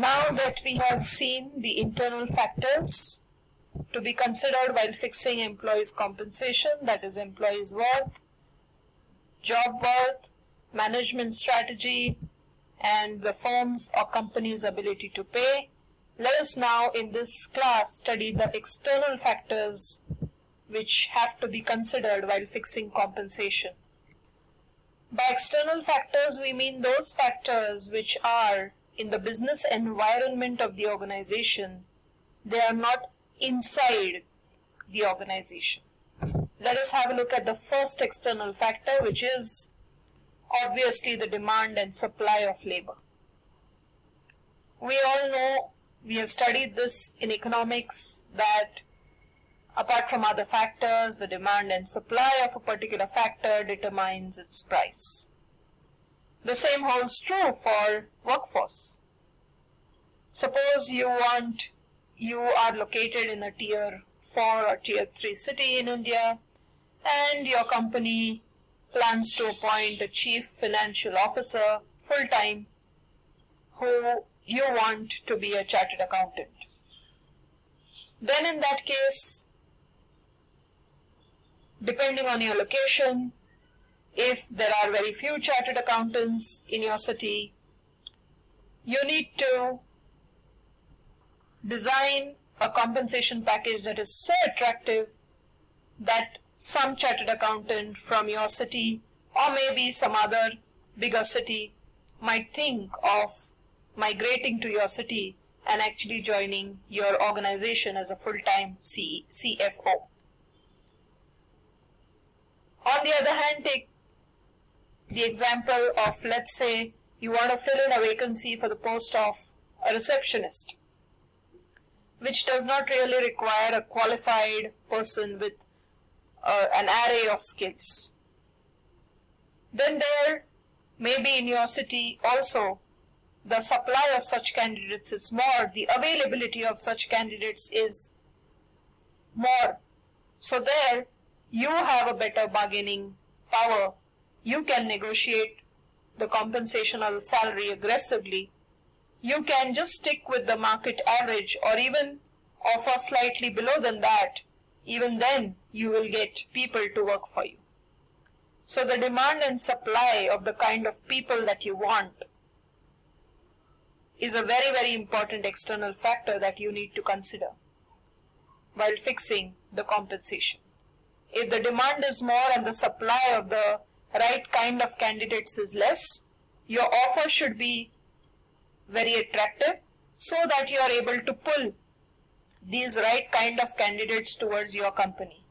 Now that we have seen the internal factors to be considered while fixing employees' compensation, that is employees' worth, job worth, management strategy, and the firm's or company's ability to pay, let us now in this class study the external factors which have to be considered while fixing compensation. By external factors, we mean those factors which are in the business environment of the organization. They are not inside the organization. Let us have a look at the first external factor, which is obviously the demand and supply of labor. We all know, we have studied this in economics, that apart from other factors, the demand and supply of a particular factor determines its price. The same holds true for workforce. Suppose you are located in a tier 4 or tier 3 city in India, and your company plans to appoint a chief financial officer full-time who you want to be a chartered accountant. Then in that case, depending on your location, if there are very few chartered accountants in your city, you need to design a compensation package that is so attractive that some chartered accountant from your city or maybe some other bigger city might think of migrating to your city and actually joining your organization as a full-time CFO. On the other hand, take the example of, let's say, you want to fill in a vacancy for the post of a receptionist, which does not really require a qualified person with an array of skills. Then there may be in your city also the supply of such candidates is more, the availability of such candidates is more. So there you have a better bargaining power. You can negotiate the compensation or the salary aggressively. You can just stick with the market average or even offer slightly below than that. Even then you will get people to work for you. So the demand and supply of the kind of people that you want is a very, very important external factor that you need to consider while fixing the compensation. If the demand is more and the supply of the right kind of candidates is less, your offer should be very attractive so that you are able to pull these right kind of candidates towards your company.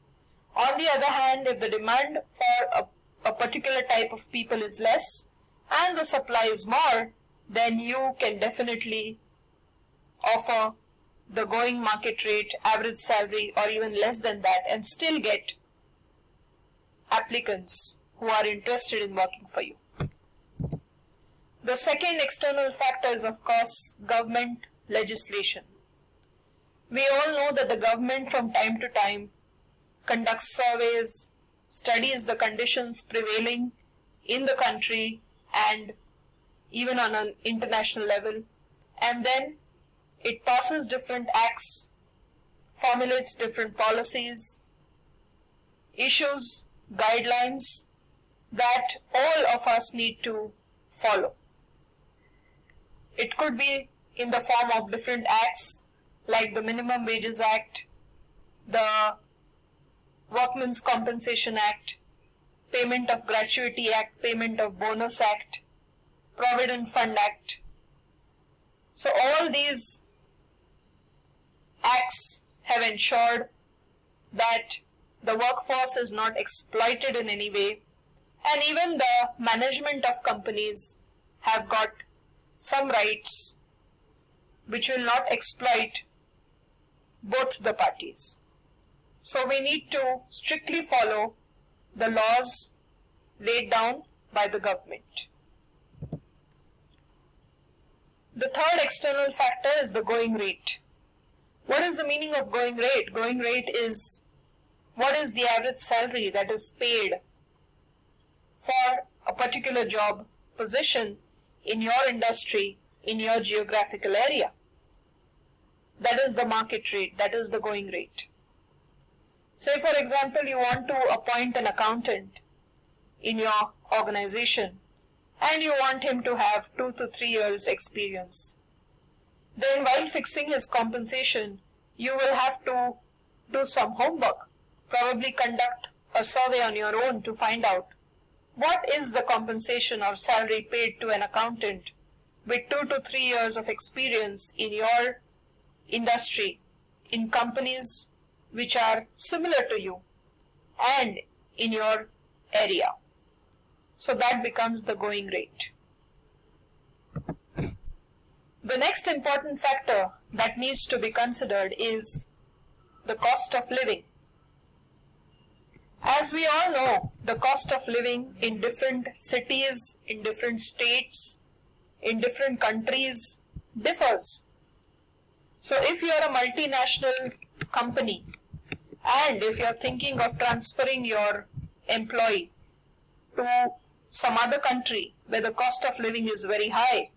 On the other hand, if the demand for a particular type of people is less and the supply is more, then you can definitely offer the going market rate, average salary, or even less than that and still get applicants who are interested in working for you. The second external factor is, of course, government legislation. We all know that the government from time to time conducts surveys, studies the conditions prevailing in the country and even on an international level, and then it passes different acts, formulates different policies, issues guidelines that all of us need to follow. It could be in the form of different acts like the Minimum Wages Act, the Workmen's Compensation Act, Payment of Gratuity Act, Payment of Bonus Act, Provident Fund Act. So all these acts have ensured that the workforce is not exploited in any way, and even the management of companies have got some rights which will not exploit both the parties. So we need to strictly follow the laws laid down by the government. The third external factor is the going rate. What is the meaning of going rate? Going rate is what is the average salary that is paid for a particular job position in your industry in your geographical area. That is the market rate, that is the going rate. Say for example, you want to appoint an accountant in your organization and you want him to have 2 to 3 years experience. Then while fixing his compensation, you will have to do some homework, probably conduct a survey on your own to find out what is the compensation or salary paid to an accountant with 2 to 3 years of experience in your industry, in companies which are similar to you and in your area. So that becomes the going rate. The next important factor that needs to be considered is the cost of living. As we all know, the cost of living in different cities, in different states, in different countries differs. So if you are a multinational company and if you are thinking of transferring your employee to some other country where the cost of living is very high,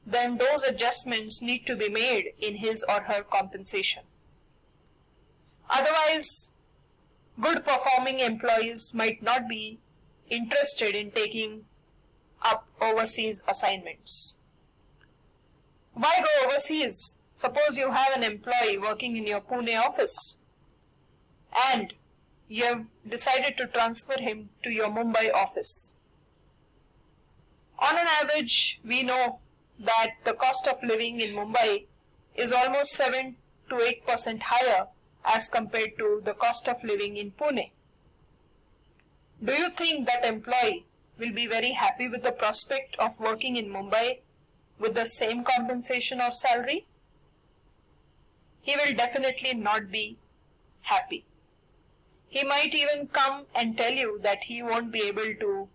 then those adjustments need to be made in his or her compensation. Otherwise, good performing employees might not be interested in taking up overseas assignments. Why go overseas? Suppose you have an employee working in your Pune office and you have decided to transfer him to your Mumbai office. On an average, we know that the cost of living in Mumbai is almost 7 to 8% higher as compared to the cost of living in Pune. Do you think that employee will be very happy with the prospect of working in Mumbai with the same compensation or salary? He will definitely not be happy. He might even come and tell you that he won't be able to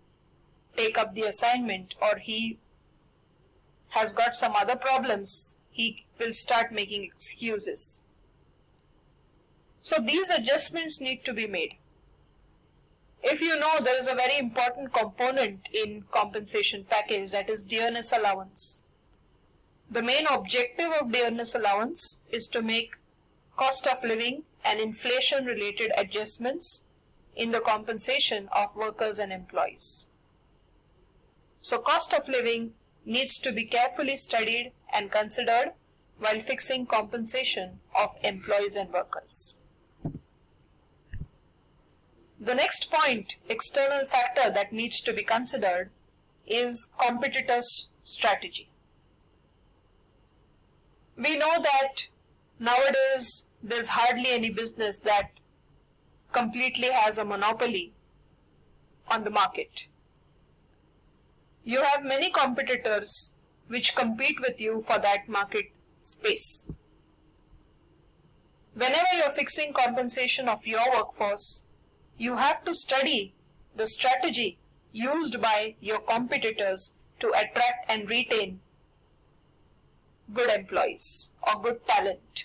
take up the assignment, or he has got some other problems. He will start making excuses. So these adjustments need to be made. If you know, there is a very important component in compensation package, that is dearness allowance. The main objective of dearness allowance is to make cost of living and inflation related adjustments in the compensation of workers and employees. So cost of living needs to be carefully studied and considered while fixing compensation of employees and workers. The next point, external factor that needs to be considered, is competitors' strategy. We know that nowadays there's hardly any business that completely has a monopoly on the market. You have many competitors which compete with you for that market space. Whenever you're fixing compensation of your workforce, you have to study the strategy used by your competitors to attract and retain good employees or good talent.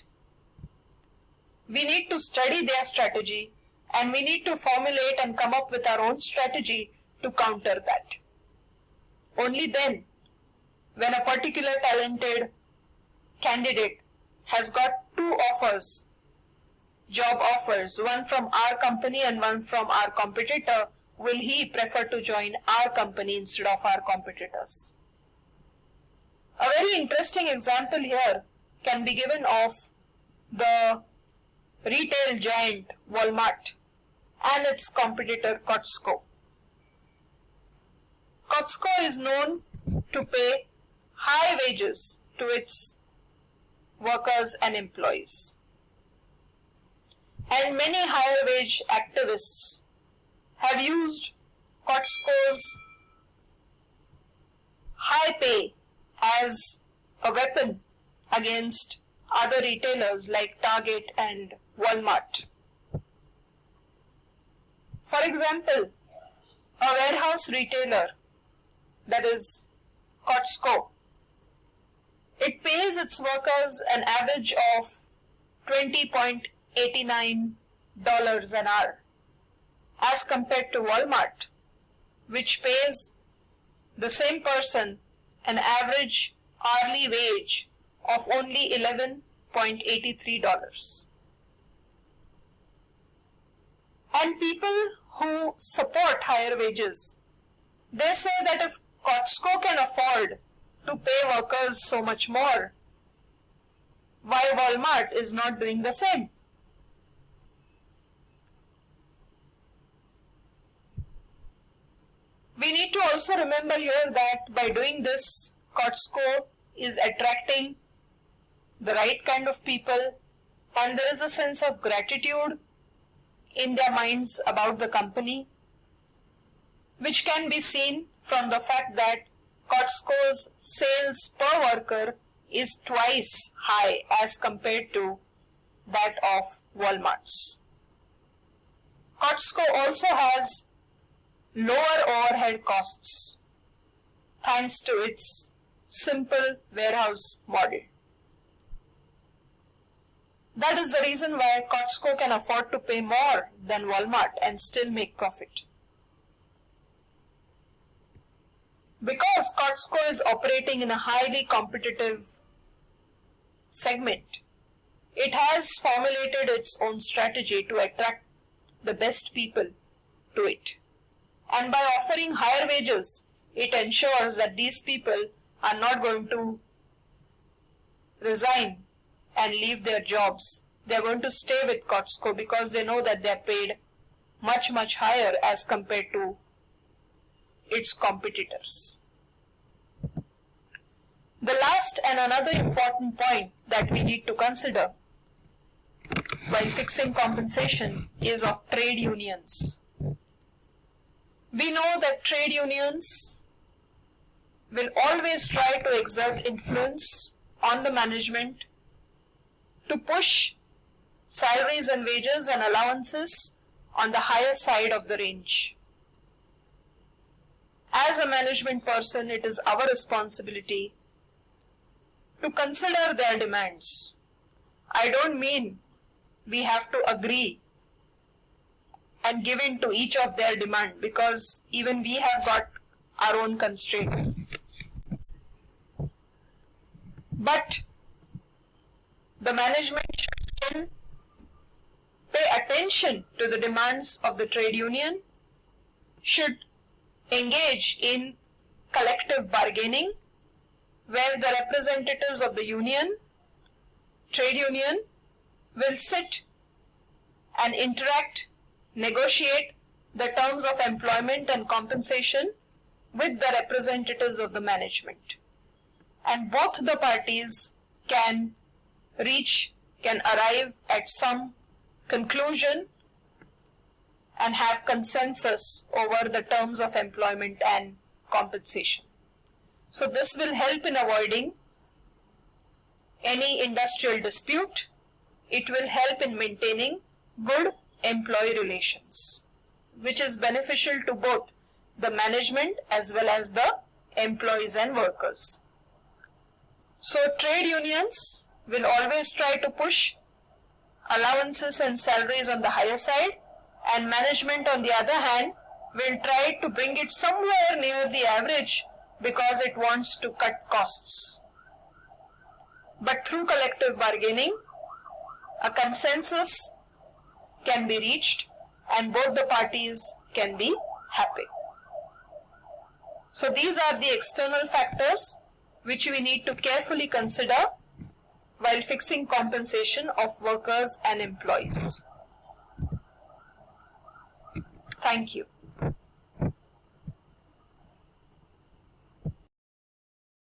We need to study their strategy and we need to formulate and come up with our own strategy to counter that. Only then, when a particular talented candidate has got 2 offers, job offers, one from our company and one from our competitor, will he prefer to join our company instead of our competitors. A very interesting example here can be given of the retail giant Walmart and its competitor Costco. Costco is known to pay high wages to its workers and employees. And many higher wage activists have used Costco's high pay as a weapon against other retailers like Target and Walmart. For example, a warehouse retailer, that is Costco, it pays its workers an average of $20.89 an hour as compared to Walmart, which pays the same person an average hourly wage of only $11.83. And people who support higher wages, they say that if Costco can afford to pay workers so much more, why Walmart is not doing the same? We need to also remember here that by doing this, Costco is attracting the right kind of people, and there is a sense of gratitude in their minds about the company, which can be seen from the fact that Costco's sales per worker is twice high as compared to that of Walmart's. Costco also has lower overhead costs thanks to its simple warehouse model. That is the reason why Costco can afford to pay more than Walmart and still make profit. Because Costco is operating in a highly competitive segment, it has formulated its own strategy to attract the best people to it. And by offering higher wages, it ensures that these people are not going to resign and leave their jobs. They are going to stay with Costco because they know that they are paid much, much higher as compared to its competitors. The last and another important point that we need to consider while fixing compensation is of trade unions. We know that trade unions will always try to exert influence on the management to push salaries and wages and allowances on the higher side of the range. As a management person, it is our responsibility to consider their demands. I don't mean we have to agree and give in to each of their demand, because even we have got our own constraints. But the management should still pay attention to the demands of the trade union, should engage in collective bargaining, where the representatives of the union, trade union, will sit and interact, negotiate the terms of employment and compensation with the representatives of the management. And both the parties can arrive at some conclusion and have consensus over the terms of employment and compensation. So this will help in avoiding any industrial dispute. It will help in maintaining good employee relations, which is beneficial to both the management as well as the employees and workers. So trade unions will always try to push allowances and salaries on the higher side, and management on the other hand will try to bring it somewhere near the average because it wants to cut costs. But through collective bargaining, a consensus can be reached and both the parties can be happy. So these are the external factors which we need to carefully consider while fixing compensation of workers and employees. Thank you.